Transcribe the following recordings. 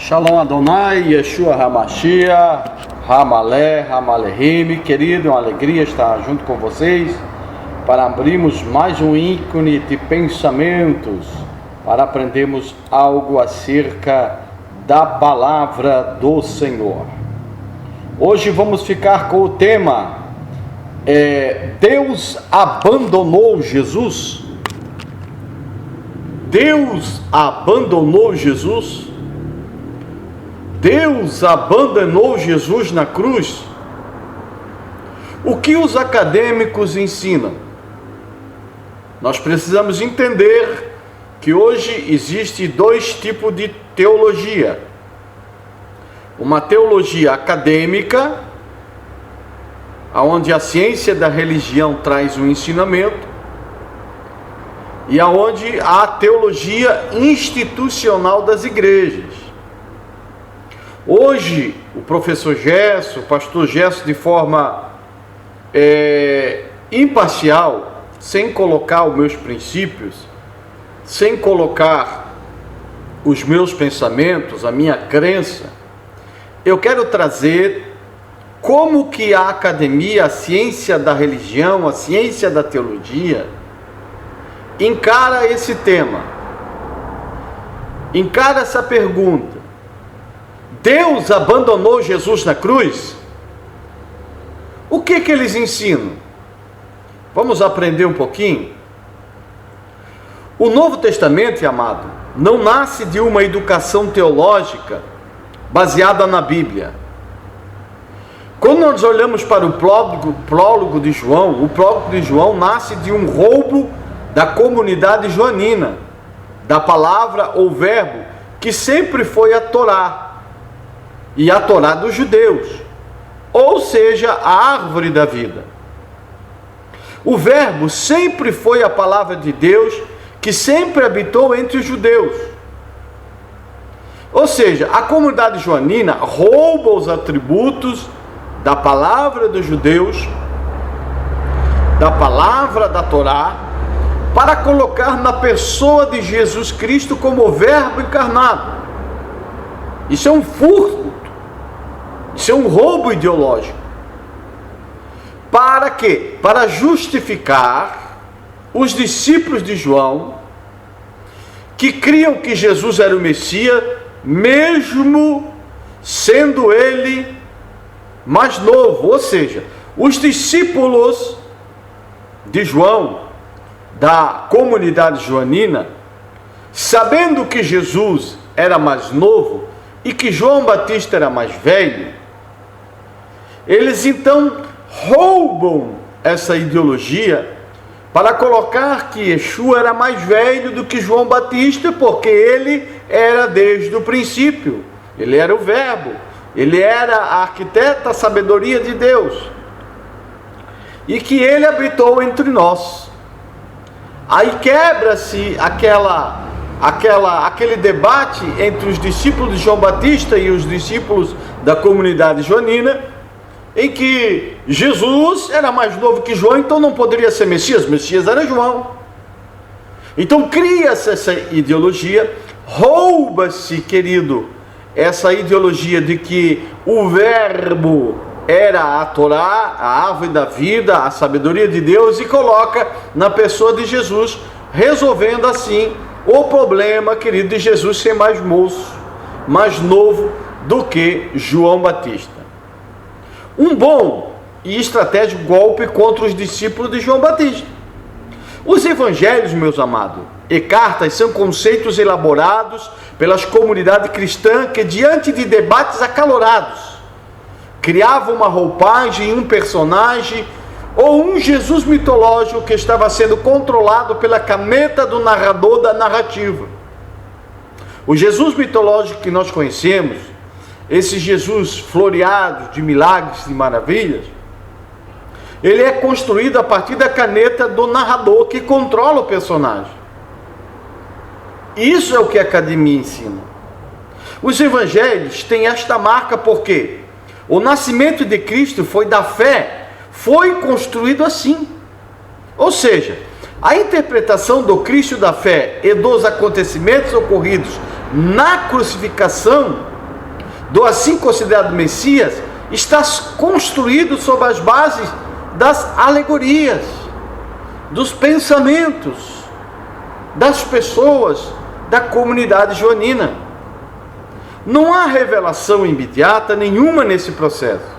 Shalom Adonai, Yeshua HaMashiach, Hamalé, Hamalehim. Querido, é uma alegria estar junto com vocês para abrirmos mais um ícone de pensamentos, para aprendermos algo acerca da palavra do Senhor. Hoje vamos ficar com o tema Deus abandonou Jesus? Deus abandonou Jesus? Deus abandonou Jesus na cruz? O que os acadêmicos ensinam? Nós precisamos entender que hoje existe dois tipos de teologia. Uma teologia acadêmica, onde a ciência da religião traz um ensinamento, e aonde há a teologia institucional das igrejas. Hoje, o professor Gesso, o pastor Gesso, de forma imparcial, sem colocar os meus princípios, sem colocar os meus pensamentos, a minha crença, eu quero trazer como que a academia, a ciência da religião, a ciência da teologia, encara esse tema, encara essa pergunta: Deus abandonou Jesus na cruz? O que eles ensinam? Vamos aprender um pouquinho? O Novo Testamento, amado, não nasce de uma educação teológica baseada na Bíblia. Quando nós olhamos para o prólogo de João, o prólogo de João nasce de um roubo da comunidade joanina, da palavra ou verbo, que sempre foi a Torá, e a Torá dos judeus, ou seja, a árvore da vida. O verbo sempre foi a palavra de Deus, que sempre habitou entre os judeus. Ou seja, a comunidade joanina rouba os atributos da palavra dos judeus, da palavra da Torá, para colocar na pessoa de Jesus Cristo como verbo encarnado. Isso é um furto. Isso é um roubo ideológico. Para quê? Para justificar os discípulos de João, que criam que Jesus era o Messias, mesmo sendo ele mais novo. Ou seja, os discípulos de João, da comunidade joanina, sabendo que Jesus era mais novo e que João Batista era mais velho, eles então roubam essa ideologia para colocar que Yeshua era mais velho do que João Batista, porque ele era desde o princípio, ele era o verbo, ele era a arquiteta, a sabedoria de Deus, e que ele habitou entre nós. Aí quebra-se aquele debate entre os discípulos de João Batista e os discípulos da comunidade joanina, em que Jesus era mais novo que João, então não poderia ser Messias, Messias era João. Então cria-se essa ideologia, rouba-se, querido, essa ideologia de que o verbo era a Torá, a árvore da vida, a sabedoria de Deus, e coloca na pessoa de Jesus, resolvendo assim o problema, querido, de Jesus ser mais moço, mais novo do que João Batista. Um bom e estratégico golpe contra os discípulos de João Batista. Os evangelhos, meus amados, e cartas são conceitos elaborados pelas comunidades cristãs que, diante de debates acalorados, criavam uma roupagem, um personagem ou um Jesus mitológico que estava sendo controlado pela caneta do narrador da narrativa. O Jesus mitológico que nós conhecemos, esse Jesus floreado de milagres e maravilhas, ele é construído a partir da caneta do narrador que controla o personagem. Isso é o que a academia ensina. Os evangelhos têm esta marca porque o nascimento de Cristo foi da fé, foi construído assim. Ou seja, a interpretação do Cristo da fé e dos acontecimentos ocorridos na crucificação do assim considerado Messias está construído sobre as bases das alegorias, dos pensamentos das pessoas da comunidade joanina. Não há revelação imediata nenhuma nesse processo.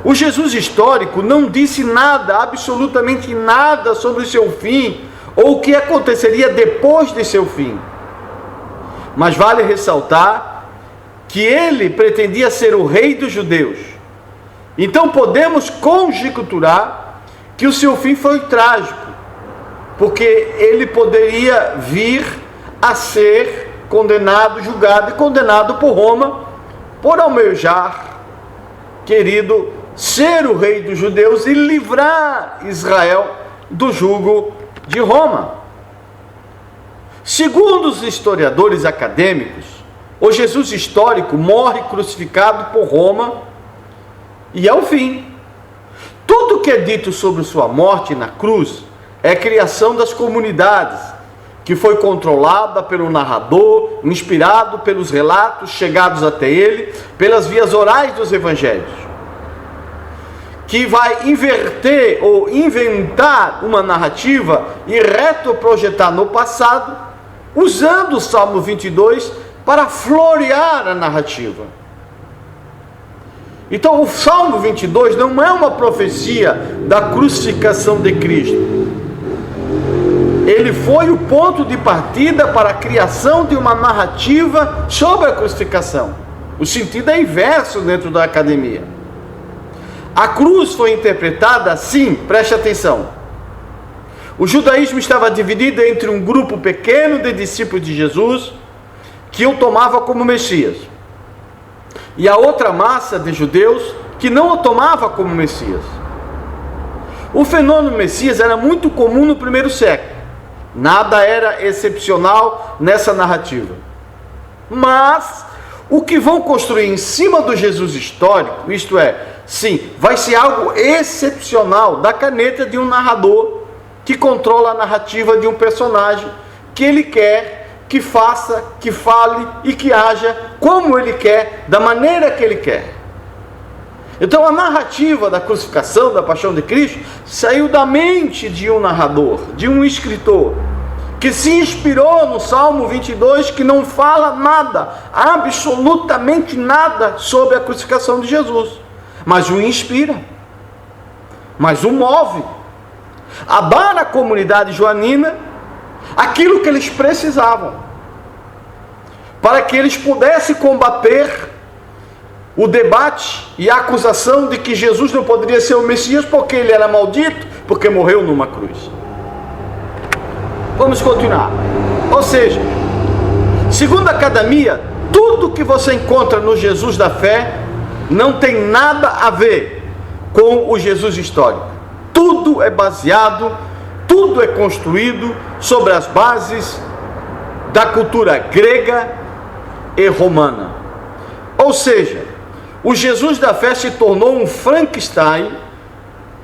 O Jesus histórico não disse nada, absolutamente nada, sobre o seu fim ou o que aconteceria depois de seu fim. Mas vale ressaltar que ele pretendia ser o rei dos judeus. Então podemos conjecturar que o seu fim foi trágico, porque ele poderia vir a ser condenado, julgado e condenado por Roma por almejar, querido, ser o rei dos judeus e livrar Israel do jugo de Roma. Segundo os historiadores acadêmicos, o Jesus histórico morre crucificado por Roma e é o fim. Tudo que é dito sobre sua morte na cruz é criação das comunidades, que foi controlada pelo narrador, inspirado pelos relatos chegados até ele, pelas vias orais dos evangelhos, que vai inverter ou inventar uma narrativa e retroprojetar no passado, usando o Salmo 22 para florear a narrativa. Então o Salmo 22 não é uma profecia da crucificação de Cristo. Ele foi o ponto de partida para a criação de uma narrativa sobre a crucificação. O sentido é inverso dentro da academia. A cruz foi interpretada assim, preste atenção. O judaísmo estava dividido entre um grupo pequeno de discípulos de Jesus, que o tomava como Messias, e a outra massa de judeus que não o tomava como Messias. O fenômeno Messias era muito comum no primeiro século. Nada era excepcional nessa narrativa. Mas o que vão construir em cima do Jesus histórico, isto é, sim, vai ser algo excepcional da caneta de um narrador que controla a narrativa de um personagem que ele quer que faça, que fale e que haja como ele quer, da maneira que ele quer. Então a narrativa da crucificação, da paixão de Cristo, saiu da mente de um narrador, de um escritor, que se inspirou no Salmo 22, que não fala nada, absolutamente nada sobre a crucificação de Jesus, mas o inspira, mas o move a dar à comunidade joanina aquilo que eles precisavam, para que eles pudessem combater o debate e a acusação de que Jesus não poderia ser o Messias porque ele era maldito, porque morreu numa cruz. Vamos continuar. Ou seja, segundo a academia, tudo que você encontra no Jesus da fé não tem nada a ver com o Jesus histórico. Tudo é baseado, tudo é construído sobre as bases da cultura grega e romana. Ou seja, o Jesus da fé se tornou um Frankenstein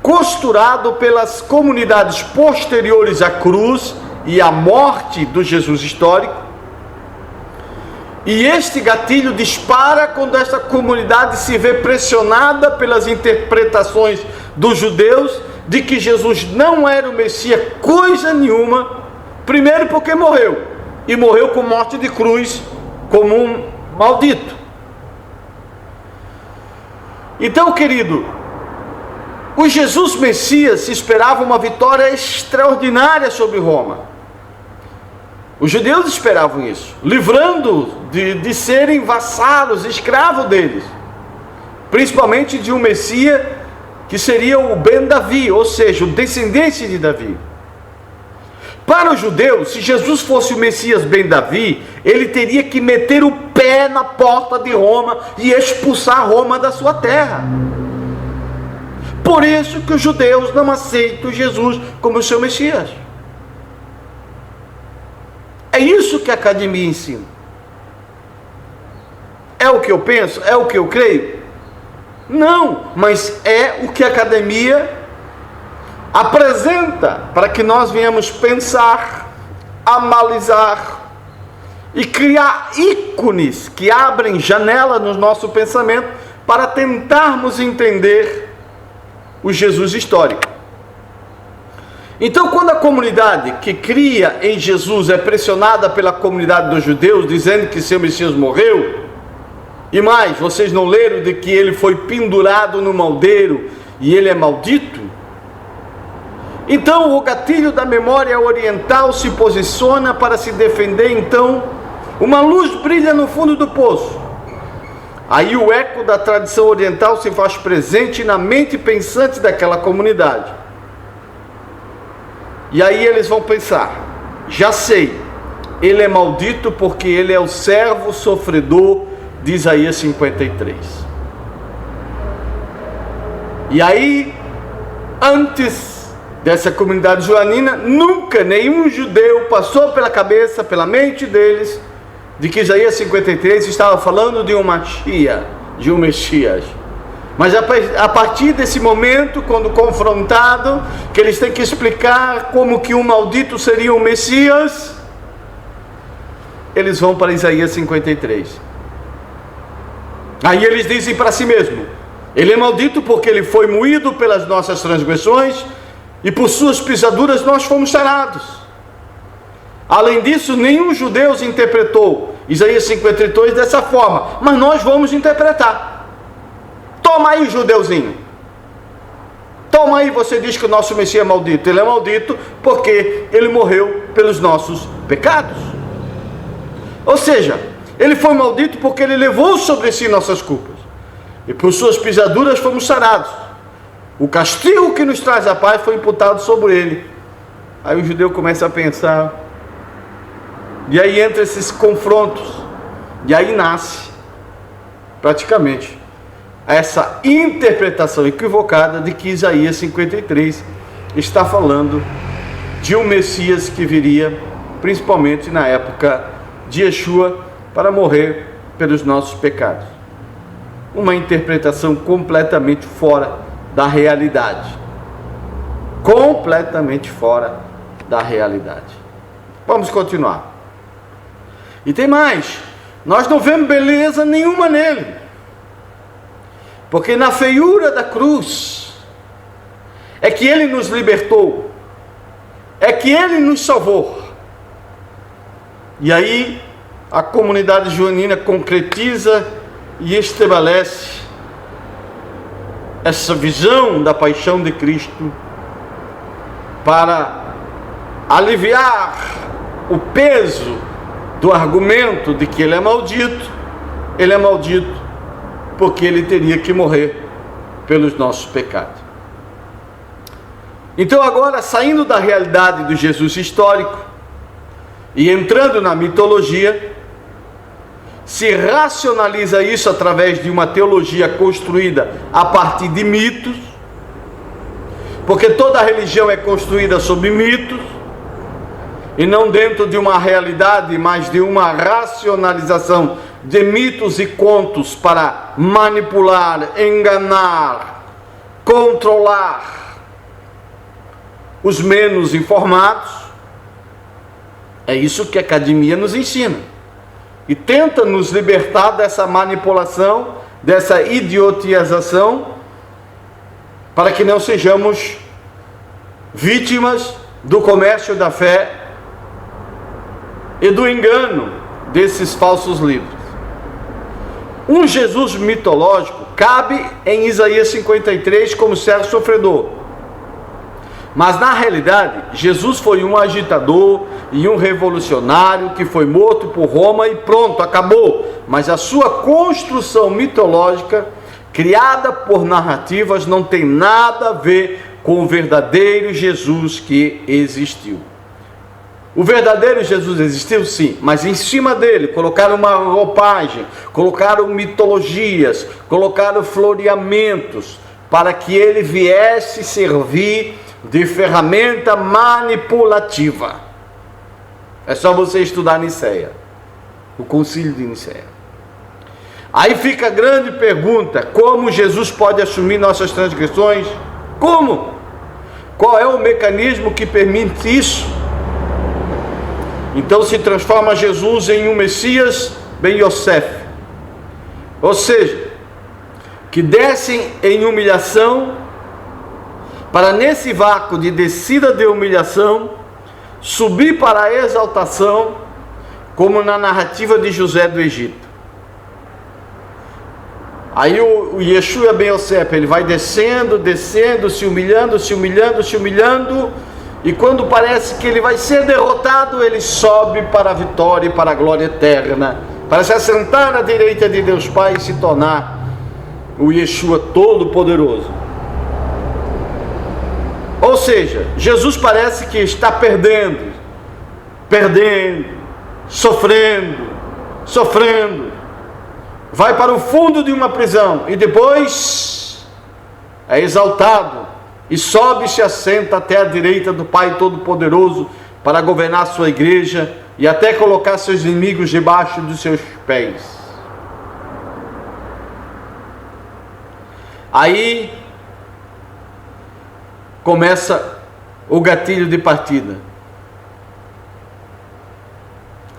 costurado pelas comunidades posteriores à cruz e à morte do Jesus histórico. E este gatilho dispara quando esta comunidade se vê pressionada pelas interpretações dos judeus de que Jesus não era o Messias coisa nenhuma, primeiro porque morreu, e morreu com morte de cruz como um maldito. Então, querido, o Jesus Messias se esperava uma vitória extraordinária sobre Roma. Os judeus esperavam isso, livrando de serem vassalos, escravos deles, principalmente de um Messias que seria o Ben Davi, ou seja, o descendente de Davi. Para os judeus, se Jesus fosse o Messias Ben Davi, ele teria que meter o pé na porta de Roma e expulsar Roma da sua terra. Por isso que os judeus não aceitam Jesus como o seu Messias. É isso que a academia ensina. É o que eu penso? É o que eu creio? Não, mas é o que a academia apresenta para que nós venhamos pensar, analisar e criar ícones que abrem janela no nosso pensamento para tentarmos entender o Jesus histórico. Então, quando a comunidade que cria em Jesus é pressionada pela comunidade dos judeus, dizendo que seu Messias morreu, e mais, vocês não leram de que ele foi pendurado no madeiro e ele é maldito? Então, o gatilho da memória oriental se posiciona para se defender. Então, uma luz brilha no fundo do poço. Aí o eco da tradição oriental se faz presente na mente pensante daquela comunidade. E aí eles vão pensar: já sei, ele é maldito porque ele é o servo sofredor de Isaías 53. E aí, antes dessa comunidade joanina, nunca nenhum judeu passou pela cabeça, pela mente deles, de que Isaías 53 estava falando de um Messias. Mas a partir desse momento, quando confrontado, que eles têm que explicar como que um maldito seria um Messias, eles vão para Isaías 53. Aí eles dizem para si mesmo: ele é maldito porque ele foi moído pelas nossas transgressões e por suas pisaduras nós fomos sarados. Além disso, nenhum judeu interpretou Isaías 53 dessa forma, mas nós vamos interpretar. Toma aí, judeuzinho. Toma aí, você diz que o nosso Messias é maldito. Ele é maldito porque ele morreu pelos nossos pecados. Ou seja, ele foi maldito porque ele levou sobre si nossas culpas. E por suas pisaduras fomos sarados. O castigo que nos traz a paz foi imputado sobre ele. Aí o judeu começa a pensar. E aí entra esses confrontos. E aí nasce, praticamente, essa interpretação equivocada de que Isaías 53 está falando de um Messias que viria, principalmente na época de Yeshua, para morrer pelos nossos pecados. Uma interpretação completamente fora da realidade. Completamente fora da realidade. Vamos continuar. E tem mais. Nós não vemos beleza nenhuma nele. Porque na feiura da cruz é que ele nos libertou. É que ele nos salvou. E aí a comunidade joanina concretiza e estabelece essa visão da paixão de Cristo para aliviar o peso do argumento de que ele é maldito. Ele é maldito porque ele teria que morrer pelos nossos pecados. Então agora, saindo da realidade do Jesus histórico e entrando na mitologia, se racionaliza isso através de uma teologia construída a partir de mitos, porque toda religião é construída sobre mitos, e não dentro de uma realidade, mas de uma racionalização de mitos e contos para manipular, enganar, controlar os menos informados. É isso que a academia nos ensina e tenta nos libertar dessa manipulação, dessa idiotização, para que não sejamos vítimas do comércio da fé e do engano desses falsos livros. Um Jesus mitológico cabe em Isaías 53 como servo sofredor, mas na realidade Jesus foi um agitador e um revolucionário que foi morto por Roma e pronto, acabou. Mas a sua construção mitológica, criada por narrativas, não tem nada a ver com o verdadeiro Jesus que existiu. O verdadeiro Jesus existiu, sim, mas em cima dele colocaram uma roupagem, colocaram mitologias, colocaram floreamentos, para que ele viesse servir de ferramenta manipulativa. É só você estudar Nicéia, o concílio de Nicéia. Aí fica a grande pergunta: como Jesus pode assumir nossas transgressões? Como? Qual é o mecanismo que permite isso? Então se transforma Jesus em um Messias ben Yosef, ou seja, que descem em humilhação, para nesse vácuo de descida de humilhação, subir para a exaltação, como na narrativa de José do Egito. Aí o Yeshua ben Yosef, ele vai descendo, se humilhando, e quando parece que ele vai ser derrotado, ele sobe para a vitória e para a glória eterna, para se assentar à direita de Deus Pai e se tornar o Yeshua Todo-Poderoso. Ou seja, Jesus parece que está perdendo, sofrendo, vai para o fundo de uma prisão e depois é exaltado e sobe e se assenta até a direita do Pai Todo-Poderoso para governar sua igreja e até colocar seus inimigos debaixo dos seus pés. Aí começa o gatilho de partida.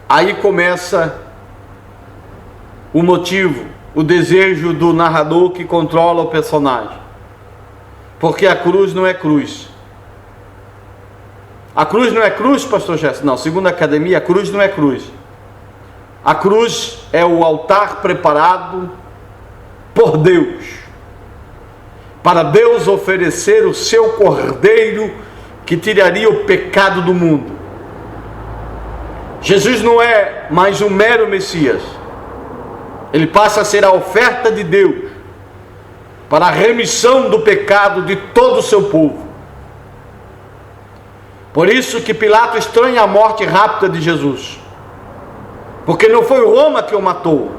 Aí começa o motivo, o desejo do narrador que controla o personagem. Porque a cruz não é cruz. A cruz não é cruz, pastor Gerson? Não, segundo a academia, a cruz não é cruz. A cruz é o altar preparado por Deus, para Deus oferecer o seu cordeiro que tiraria o pecado do mundo. Jesus não é mais um mero Messias. Ele passa a ser a oferta de Deus para a remissão do pecado de todo o seu povo. Por isso que Pilato estranha a morte rápida de Jesus, porque não foi Roma que o matou,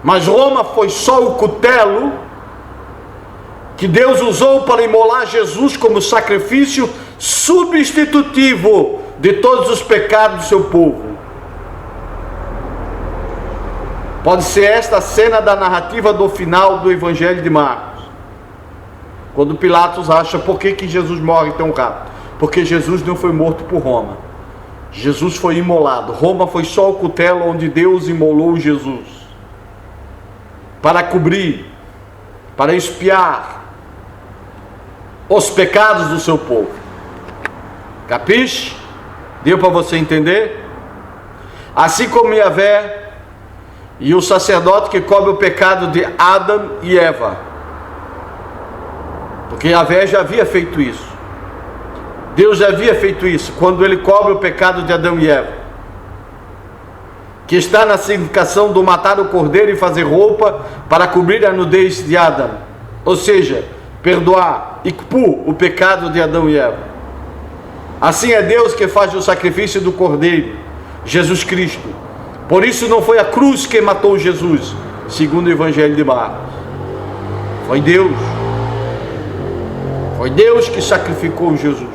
mas Roma foi só o cutelo que Deus usou para imolar Jesus como sacrifício substitutivo de todos os pecados do seu povo. Pode ser esta a cena da narrativa do final do Evangelho de Marcos, quando Pilatos acha por que Jesus morre tão rápido. Porque Jesus não foi morto por Roma, Jesus foi imolado. Roma foi só o cutelo onde Deus imolou Jesus, para cobrir, para expiar os pecados do seu povo. Capiche? Deu para você entender? Assim como Yahvé e o sacerdote que cobre o pecado de Adão e Eva, porque Yahvé já havia feito isso, Deus já havia feito isso, quando ele cobre o pecado de Adão e Eva, que está na significação do matar o cordeiro e fazer roupa para cobrir a nudez de Adão, ou seja, perdoar e pôr o pecado de Adão e Eva. Assim é Deus que faz o sacrifício do cordeiro, Jesus Cristo. Por isso não foi a cruz que matou Jesus, segundo o Evangelho de Marcos. Foi Deus. Foi Deus que sacrificou Jesus.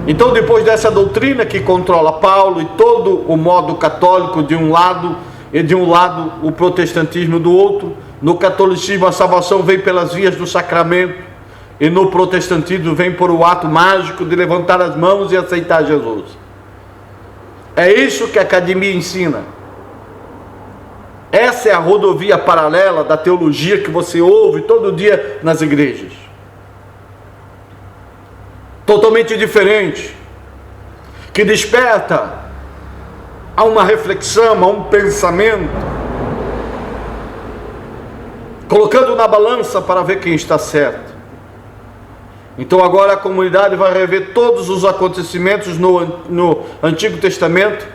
Então, depois dessa doutrina que controla Paulo e todo o modo católico de um lado, e de um lado o protestantismo do outro, no catolicismo a salvação vem pelas vias do sacramento, e no protestantismo vem por o ato mágico de levantar as mãos e aceitar Jesus. É isso que a academia ensina. Essa é a rodovia paralela da teologia que você ouve todo dia nas igrejas. Totalmente diferente, que desperta a uma reflexão, a um pensamento, colocando na balança para ver quem está certo. Então agora a comunidade vai rever todos os acontecimentos no Antigo Testamento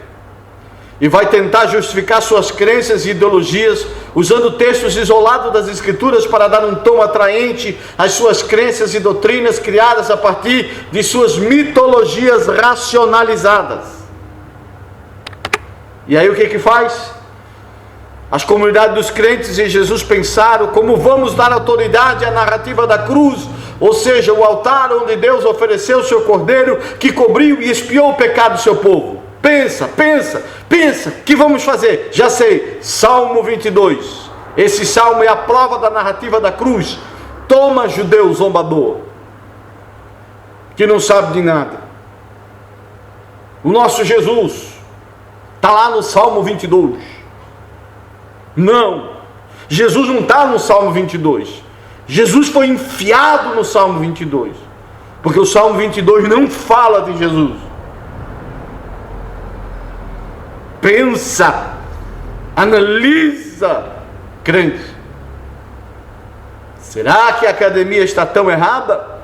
e vai tentar justificar suas crenças e ideologias usando textos isolados das Escrituras para dar um tom atraente às suas crenças e doutrinas criadas a partir de suas mitologias racionalizadas. E aí o que faz? As comunidades dos crentes em Jesus pensaram: como vamos dar autoridade à narrativa da cruz, ou seja, o altar onde Deus ofereceu o seu cordeiro que cobriu e expiou o pecado do seu povo. Pensa, que vamos fazer? Já sei, Salmo 22, esse salmo é a prova da narrativa da cruz. Toma, judeu zombador, que não sabe de nada, o nosso Jesus está lá no Salmo 22. Não, Jesus não está no Salmo 22. Jesus foi enfiado no Salmo 22, porque o Salmo 22 não fala de Jesus. Pensa, analisa, crente. Será que a academia está tão errada?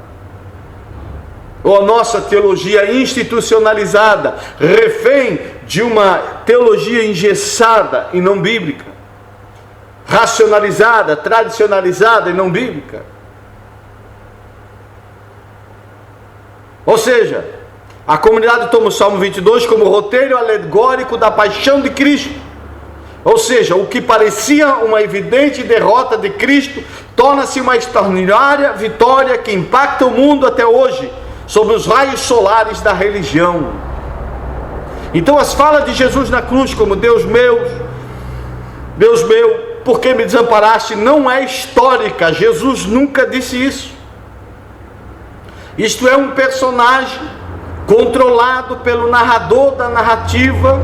Ou a nossa teologia institucionalizada, refém de uma teologia engessada e não bíblica, racionalizada, tradicionalizada e não bíblica? Ou seja, a comunidade toma o Salmo 22 como roteiro alegórico da paixão de Cristo. Ou seja, o que parecia uma evidente derrota de Cristo torna-se uma extraordinária vitória que impacta o mundo até hoje, sob os raios solares da religião. Então as falas de Jesus na cruz, como Deus meu, por que me desamparaste, não é histórica. Jesus nunca disse isso. Isto é um personagem controlado pelo narrador da narrativa,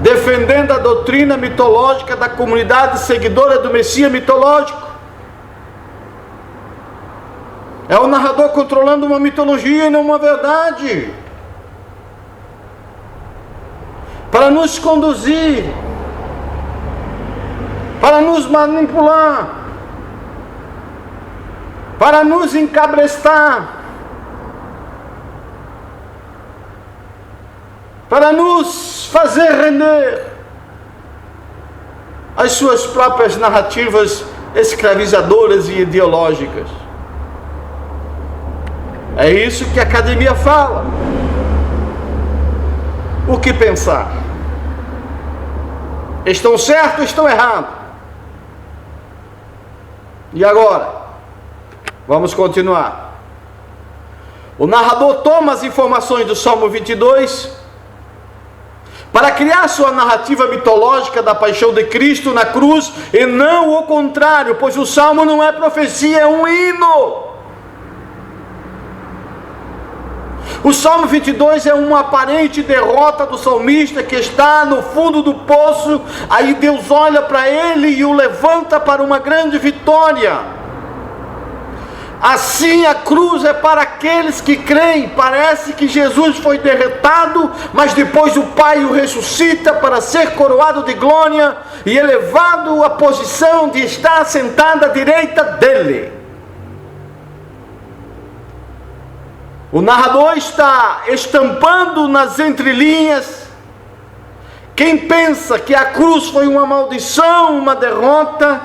defendendo a doutrina mitológica da comunidade seguidora do Messias mitológico. É o narrador controlando uma mitologia e não uma verdade, para nos conduzir, para nos manipular, para nos encabrestar, para nos fazer render as suas próprias narrativas escravizadoras e ideológicas. É isso que a academia fala. O que pensar? Estão certos ou estão errados? E agora? Vamos continuar. O narrador toma as informações do Salmo 22 para criar sua narrativa mitológica da paixão de Cristo na cruz, e não o contrário, pois o Salmo não é profecia, é um hino. O Salmo 22 é uma aparente derrota do salmista que está no fundo do poço. Aí Deus olha para ele e o levanta para uma grande vitória. Assim a cruz é para aqueles que creem. Parece que Jesus foi derrotado, mas depois o Pai o ressuscita para ser coroado de glória e elevado à posição de estar sentado à direita dele. O narrador está estampando nas entrelinhas. Quem pensa que a cruz foi uma maldição, uma derrota,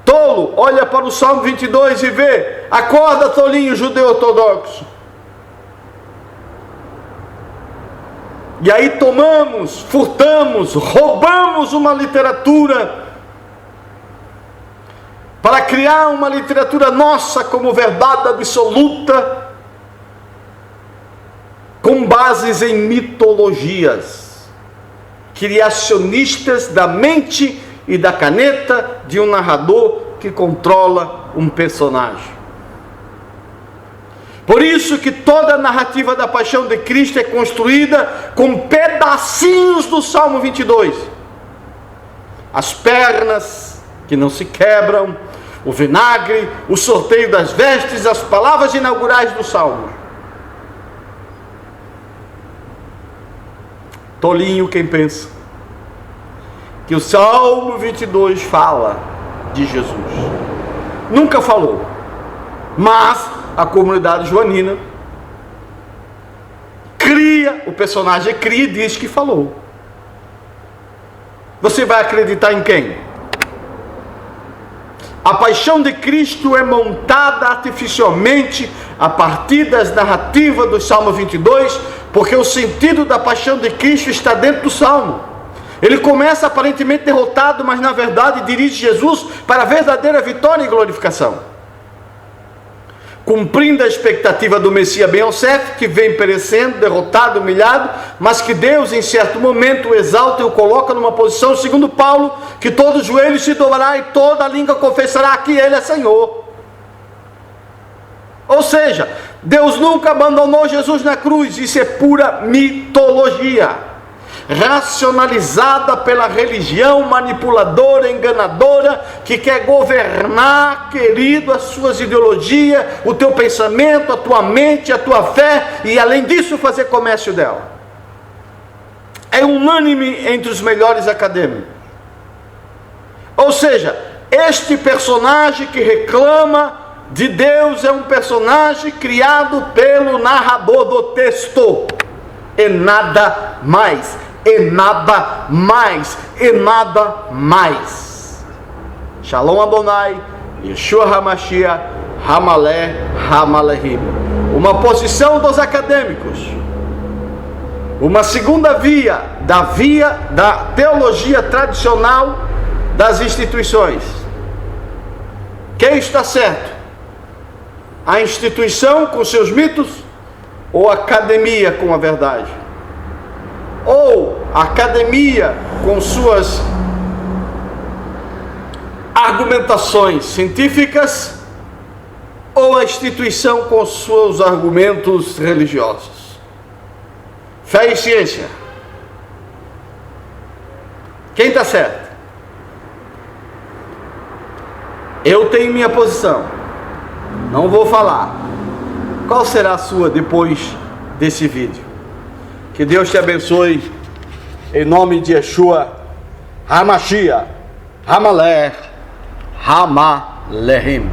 tolo, olha para o Salmo 22 e vê: acorda, tolinho judeu ortodoxo. E aí tomamos, furtamos, roubamos uma literatura para criar uma literatura nossa como verdade absoluta, com bases em mitologias criacionistas da mente e da caneta de um narrador que controla um personagem. Por isso que toda a narrativa da paixão de Cristo é construída com pedacinhos do Salmo 22. As pernas que não se quebram, o vinagre, o sorteio das vestes, as palavras inaugurais do Salmo. Tolinho quem pensa que o Salmo 22 fala de Jesus. Nunca falou, mas a comunidade joanina cria, o personagem cria e diz que falou. Você vai acreditar em quem? A paixão de Cristo é montada artificialmente a partir das narrativas do Salmo 22, porque o sentido da paixão de Cristo está dentro do Salmo. Ele começa aparentemente derrotado, mas na verdade dirige Jesus para a verdadeira vitória e glorificação. Cumprindo a expectativa do Messias Ben-Yosef, que vem perecendo, derrotado, humilhado, mas que Deus em certo momento o exalta e o coloca numa posição, segundo Paulo, que todo joelho se dobrará e toda língua confessará que Ele é Senhor. Ou seja, Deus nunca abandonou Jesus na cruz. Isso é pura mitologia, racionalizada pela religião manipuladora, enganadora, que quer governar, querido, as suas ideologias, o teu pensamento, a tua mente, a tua fé, e além disso fazer comércio dela. É unânime entre os melhores acadêmicos. Ou seja, este personagem que reclama de Deus é um personagem criado pelo narrador do texto, e nada mais, e nada mais, e nada mais. Shalom Adonai, Yeshua HaMashiach, Hamaleh, Hamalehim. Uma posição dos acadêmicos. Uma segunda via da teologia tradicional das instituições. Quem está certo? A instituição com seus mitos ou a academia com a verdade? Ou a academia com suas argumentações científicas, ou a instituição com seus argumentos religiosos? Fé e ciência. Quem está certo? Eu tenho minha posição. Não vou falar. Qual será a sua depois desse vídeo? Que Deus te abençoe. Em nome de Yeshua HaMashiach, Hamaleh, Hamalehim.